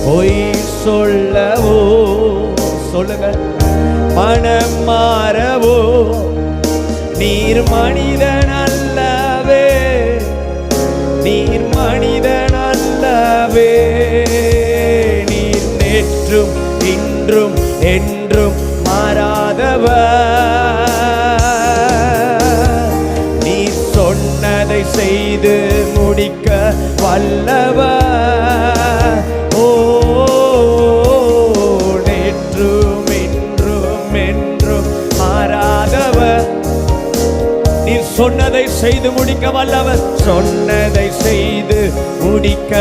பொய் சொல்லவோ, சொல்லுங்க, மனம் மாறவோ நீர் மனிதன் அல்லவே, நீர் மனிதன் அல்லவே. நீர் நேற்றும் இன்றும் என்றும் மாறாதவர், நீர் சொன்னதை செய்து முடிக்க வல்லவர். ஓ, நேற்றும் இன்றும் என்றும் மாறாதவர், நீர் சொன்னதை செய்து முடிக்க வல்லவர், சொன்னதை செய்து முடிக்க